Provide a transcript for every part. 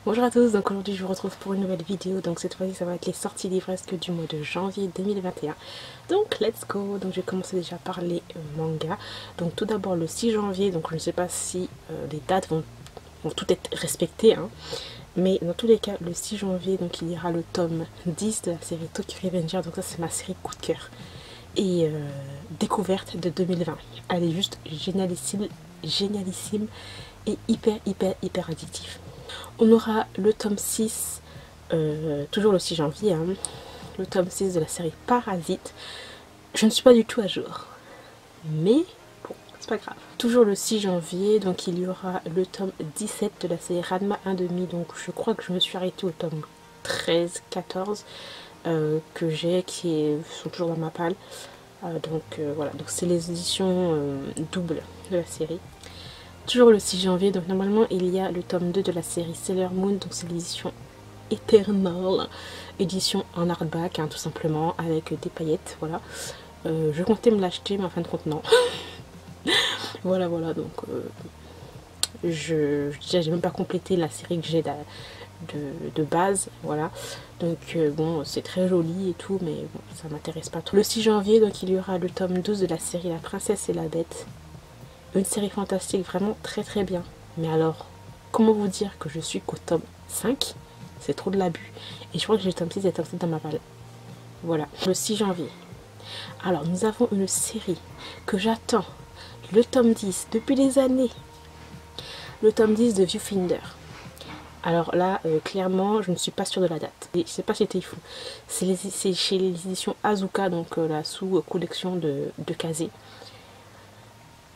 Bonjour à tous, donc aujourd'hui je vous retrouve pour une nouvelle vidéo. Donc cette fois-ci ça va être les sorties livresques du mois de janvier 2021. Donc let's go. Donc je vais commencer déjà par les mangas. Donc tout d'abord le 6 janvier, donc je ne sais pas si les dates vont toutes être respectées, hein. Mais dans tous les cas le 6 janvier donc il y aura le tome 10 de la série Tokyo Revenger. Donc ça c'est ma série coup de cœur et découverte de 2020. Elle est juste génialissime, génialissime et hyper addictive. On aura le tome 6, toujours le 6 janvier, hein, le tome 6 de la série Parasite. Je ne suis pas du tout à jour, mais bon, c'est pas grave. Toujours le 6 janvier, donc il y aura le tome 17 de la série Ranma 1/2. Donc je crois que je me suis arrêtée au tome 13, 14 que j'ai, sont toujours dans ma palle. Voilà, donc c'est les éditions doubles de la série. Toujours le 6 janvier, donc normalement il y a le tome 2 de la série Sailor Moon, donc c'est l'édition Eternal, édition en hardback, hein, tout simplement, avec des paillettes, voilà. Je comptais me l'acheter, mais en fin de compte non. voilà, donc j'ai même pas complété la série que j'ai de base, voilà. Donc bon, c'est très joli et tout, mais bon, ça m'intéresse pas trop. Le 6 janvier, donc il y aura le tome 12 de la série La Princesse et la Bête. Une série fantastique vraiment très bien. Mais alors, comment vous dire que je suis qu'au tome 5? C'est trop de l'abus. Et je crois que j'ai le tome 6 et le tome 7 dans ma palle. Voilà, le 6 janvier. Alors, nous avons une série que j'attends. Le tome 10 depuis des années. Le tome 10 de Viewfinder. Alors là, clairement, je ne suis pas sûre de la date. Et je sais pas si c'était fou. C'est chez les éditions Azuka, donc la sous-collection de Kazé.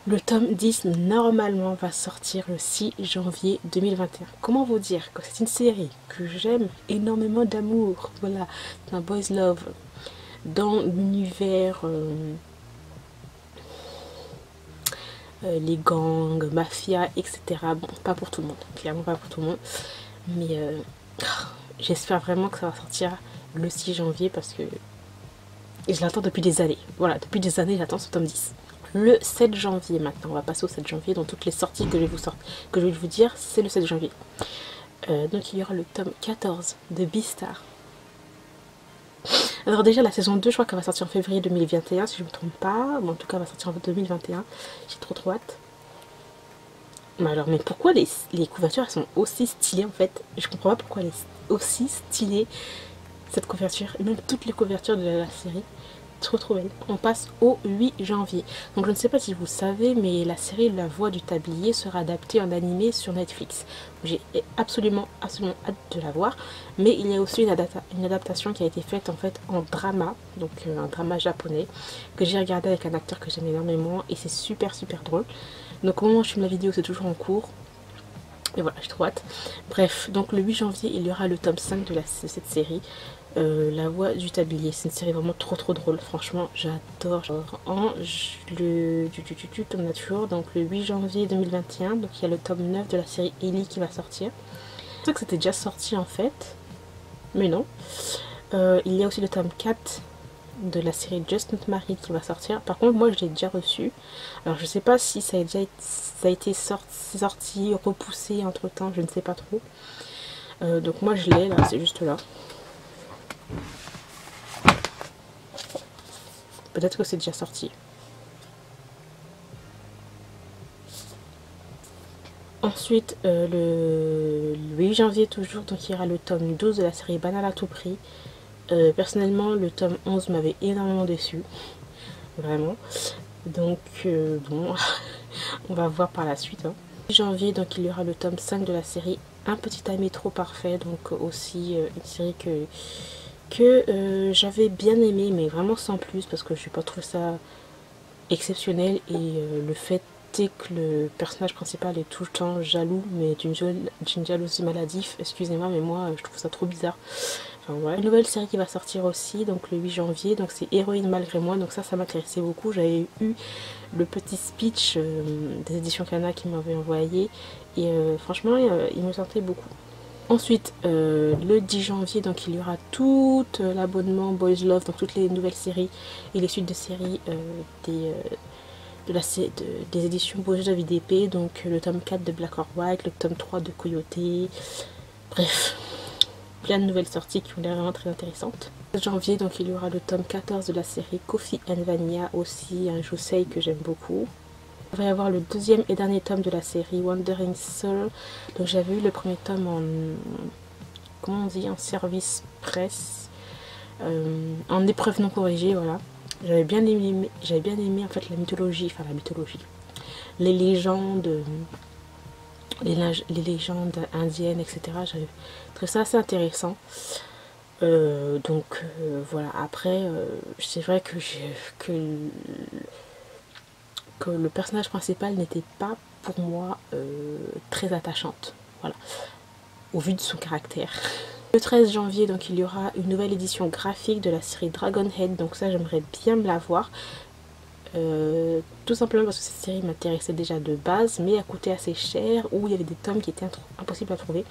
Le tome 10 normalement va sortir le 6 janvier 2021. Comment vous dire que c'est une série que j'aime énormément d'amour. Voilà, un boys love dans l'univers les gangs, mafia, etc. Bon, pas pour tout le monde, clairement pas pour tout le monde. Mais j'espère vraiment que ça va sortir le 6 janvier parce que je l'attends depuis des années. Voilà, depuis des années j'attends ce tome 10. Le 7 janvier maintenant, on va passer au 7 janvier, donc toutes les sorties que je vais vous dire, c'est le 7 janvier. Donc il y aura le tome 14 de Beastar. Alors déjà la saison 2, je crois qu'elle va sortir en février 2021 si je ne me trompe pas, bon, en tout cas elle va sortir en 2021, j'ai trop hâte. Mais alors, mais pourquoi les couvertures elles sont aussi stylées en fait? Je comprends pas pourquoi elle est aussi stylée cette couverture, et même toutes les couvertures de la série. Trop belle. On passe au 8 janvier. Donc je ne sais pas si vous savez, mais la série La Voix du Tablier sera adaptée en animé sur Netflix. J'ai absolument hâte de la voir. Mais il y a aussi une adaptation qui a été faite en fait en drama, donc un drama japonais, que j'ai regardé avec un acteur que j'aime énormément et c'est super drôle. Donc au moment où je filme la vidéo, c'est toujours en cours. Et voilà, j'ai trop hâte. Bref, donc le 8 janvier, il y aura le tome 5 de cette série. La Voix du Tablier, c'est une série vraiment trop drôle, franchement j'adore. On a toujours donc le 8 janvier 2021, donc il y a le tome 9 de la série Ellie qui va sortir. Je sais que c'était déjà sorti en fait, mais non. Il y a aussi le tome 4 de la série Just Not Married qui va sortir. Par contre moi je l'ai déjà reçu, alors je sais pas si ça a été sorti, repoussé entre temps, je ne sais pas trop. Donc moi je l'ai là, c'est juste là. Peut-être que c'est déjà sorti. Ensuite, le 8 janvier toujours, donc il y aura le tome 12 de la série Banal à tout prix. Personnellement, le tome 11 m'avait énormément déçu. Vraiment. Donc, bon, on va voir par la suite. Hein. 8 janvier, donc il y aura le tome 5 de la série Un petit ami trop parfait. Donc aussi une série que j'avais bien aimé, mais vraiment sans plus, parce que je n'ai pas trouvé ça exceptionnel. Et le fait est que le personnage principal est tout le temps jaloux, mais d'une jalousie maladive, excusez-moi, mais moi je trouve ça trop bizarre. Enfin, voilà. Une nouvelle série qui va sortir aussi, donc le 8 janvier, donc c'est Héroïne malgré moi, donc ça m'intéressait beaucoup. J'avais eu le petit speech des éditions Kana qui m'avait envoyé, et franchement il me sentait beaucoup. Ensuite, le 10 janvier, donc il y aura tout l'abonnement Boys Love, donc toutes les nouvelles séries et les suites de séries des éditions Boys Love IDP, donc le tome 4 de Black or White, le tome 3 de Coyote, Bref, plein de nouvelles sorties qui ont l'air vraiment très intéressantes. En janvier, donc il y aura le tome 14 de la série Coffee and Vanilla, aussi un josei que j'aime beaucoup. Il va y avoir le deuxième et dernier tome de la série Wandering Soul. Donc j'avais eu le premier tome en, comment on dit, en service presse, en épreuve non corrigée, voilà. J'avais bien aimé en fait la mythologie, les légendes, les légendes indiennes, etc. J'avais trouvé ça assez intéressant. Voilà, après c'est vrai que le personnage principal n'était pas pour moi très attachante, voilà, au vu de son caractère. Le 13 janvier, donc il y aura une nouvelle édition graphique de la série Dragonhead, donc ça j'aimerais bien me la voir. Tout simplement parce que cette série m'intéressait déjà de base, mais elle coûtait assez cher, ou il y avait des tomes qui étaient impossibles à trouver.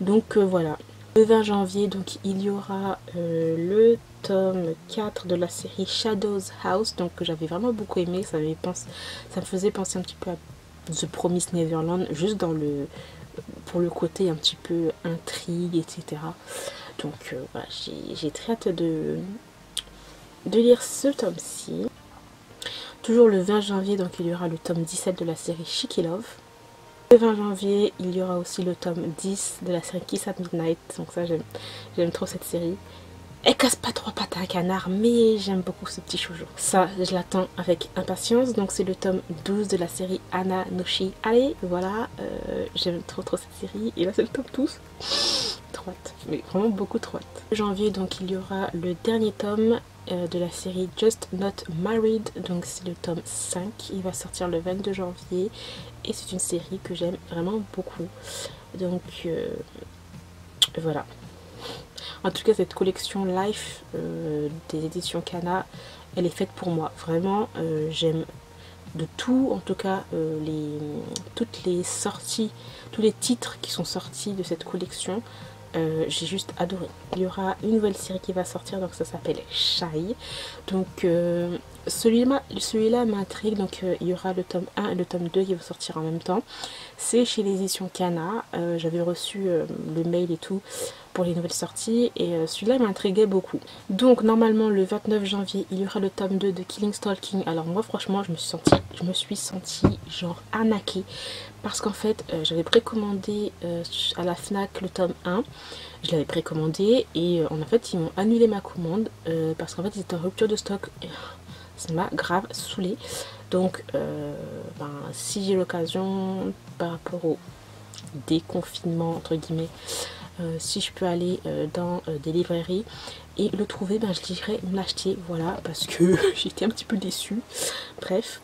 Donc voilà. Le 20 janvier, donc il y aura le tome 4 de la série Shadows House, donc que j'avais vraiment beaucoup aimé. Ça me faisait penser un petit peu à The Promised Neverland, juste pour le côté un petit peu intrigue, etc. Donc voilà, j'ai très hâte de lire ce tome-ci. Toujours le 20 janvier, donc il y aura le tome 17 de la série Shiki Love. Le 20 janvier, il y aura aussi le tome 10 de la série Kiss at Midnight. Donc ça, j'aime trop cette série. Elle casse pas trois pattes à un canard, mais j'aime beaucoup ce petit shoujo. Ça, je l'attends avec impatience. Donc c'est le tome 12 de la série Ana no Shi Allez, voilà. J'aime trop cette série. Et là, c'est le tome 12. Trop hâte, mais vraiment beaucoup trop hâte. En janvier, donc il y aura le dernier tome de la série Just Not Married, donc c'est le tome 5, il va sortir le 22 janvier et c'est une série que j'aime vraiment beaucoup, donc voilà. En tout cas, cette collection Life des éditions Kana, elle est faite pour moi, vraiment. J'aime de tout, en tout cas toutes les sorties, tous les titres qui sont sortis de cette collection. J'ai juste adoré. Il y aura une nouvelle série qui va sortir, donc ça s'appelle Shy. Donc celui-là m'intrigue. Donc il y aura le tome 1 et le tome 2 qui vont sortir en même temps. C'est chez les éditions Kana. J'avais reçu le mail et tout pour les nouvelles sorties et celui-là m'intriguait beaucoup. Donc normalement le 29 janvier il y aura le tome 2 de Killing Stalking. Alors moi franchement je me suis sentie genre arnaquée parce qu'en fait j'avais précommandé à la FNAC le tome 1. Je l'avais précommandé et en fait ils m'ont annulé ma commande parce qu'en fait ils étaient en rupture de stock. Ça m'a grave saoulée. Donc si j'ai l'occasion par rapport au déconfinement entre guillemets, si je peux aller dans des librairies et le trouver, je dirais me l'acheter, voilà, parce que j'étais un petit peu déçue. Bref,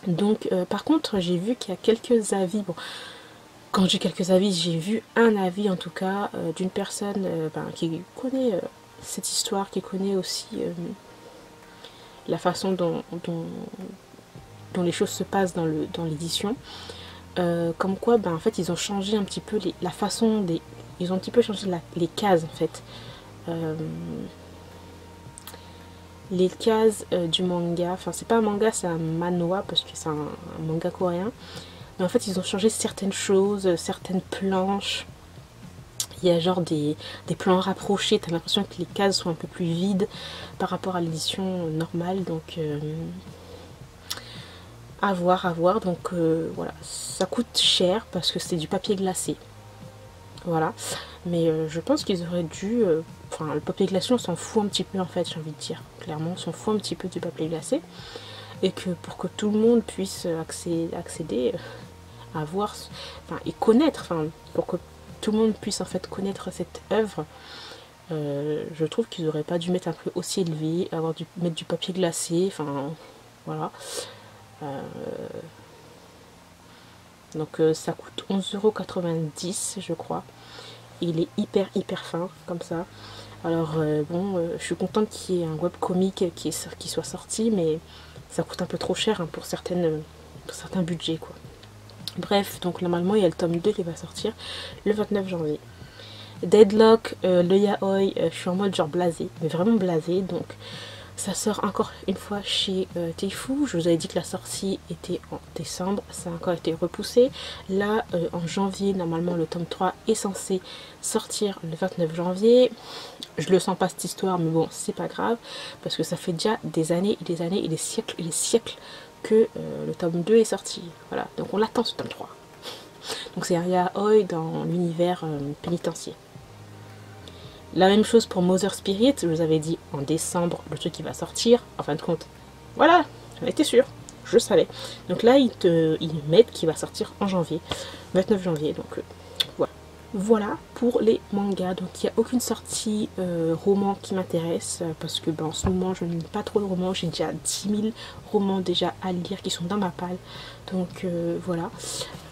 donc par contre j'ai vu qu'il y a quelques avis, bon, quand j'ai quelques avis, j'ai vu un avis en tout cas d'une personne qui connaît cette histoire, qui connaît aussi la façon dont les choses se passent dans l'édition. Comme quoi en fait ils ont changé un petit peu la façon des... Ils ont un petit peu changé les cases en fait. Les cases du manga. Enfin c'est pas un manga, c'est un manhwa parce que c'est un manga coréen. Mais en fait ils ont changé certaines choses, certaines planches. Il y a genre des plans rapprochés. T'as l'impression que les cases sont un peu plus vides par rapport à l'édition normale. Donc à voir. Donc voilà. Ça coûte cher parce que c'est du papier glacé. Voilà, mais je pense qu'ils auraient dû... Enfin, le papier glacé, on s'en fout un petit peu en fait, j'ai envie de dire. Clairement, on s'en fout un petit peu du papier glacé. Et que pour que tout le monde puisse accéder à voir... Enfin, et connaître, enfin, pour que tout le monde puisse en fait connaître cette œuvre, je trouve qu'ils n'auraient pas dû mettre un prix aussi élevé, mettre du papier glacé, enfin, voilà. Donc ça coûte 11,90 € je crois. Il est hyper fin comme ça. Alors je suis contente qu'il y ait un webcomic qui soit sorti, mais ça coûte un peu trop cher pour certains budgets quoi. Bref, donc normalement il y a le tome 2 qui va sortir le 29 janvier. Deadlock, le yaoi, je suis en mode genre blasé, mais vraiment blasé, donc Ça sort encore une fois chez Teifu. Je vous avais dit que la sortie était en décembre, ça a encore été repoussé. Là, en janvier, normalement, le tome 3 est censé sortir le 29 janvier. Je le sens pas cette histoire, mais bon, c'est pas grave, parce que ça fait déjà des années et des années et des siècles que le tome 2 est sorti. Voilà, donc on l'attend ce tome 3. Donc c'est un yaoi dans l'univers pénitentiaire. La même chose pour Mother Spirit, je vous avais dit en décembre le truc qui va sortir, en fin de compte. Voilà, j'en étais sûre, je savais. Donc là, ils mettent qu'il va sortir en janvier, 29 janvier, donc voilà. Voilà pour les mangas, donc il n'y a aucune sortie roman qui m'intéresse, parce que en ce moment je ne lis pas trop de romans, j'ai déjà 10 000 romans déjà à lire qui sont dans ma palle, donc voilà.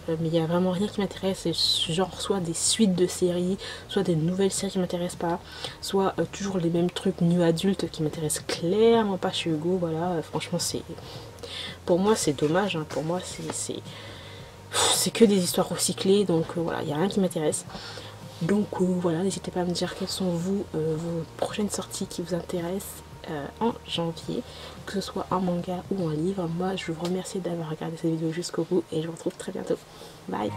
Mais il n'y a vraiment rien qui m'intéresse, c'est genre soit des suites de séries, soit des nouvelles séries qui m'intéressent pas, soit toujours les mêmes trucs new adultes qui m'intéressent clairement pas chez Hugo, voilà, franchement c'est... Pour moi c'est dommage, hein. Pour moi c'est que des histoires recyclées, donc voilà, il n'y a rien qui m'intéresse. Donc voilà, n'hésitez pas à me dire quelles sont vos prochaines sorties qui vous intéressent en janvier, que ce soit en manga ou en livre. Moi je vous remercie d'avoir regardé cette vidéo jusqu'au bout et je vous retrouve très bientôt. Bye.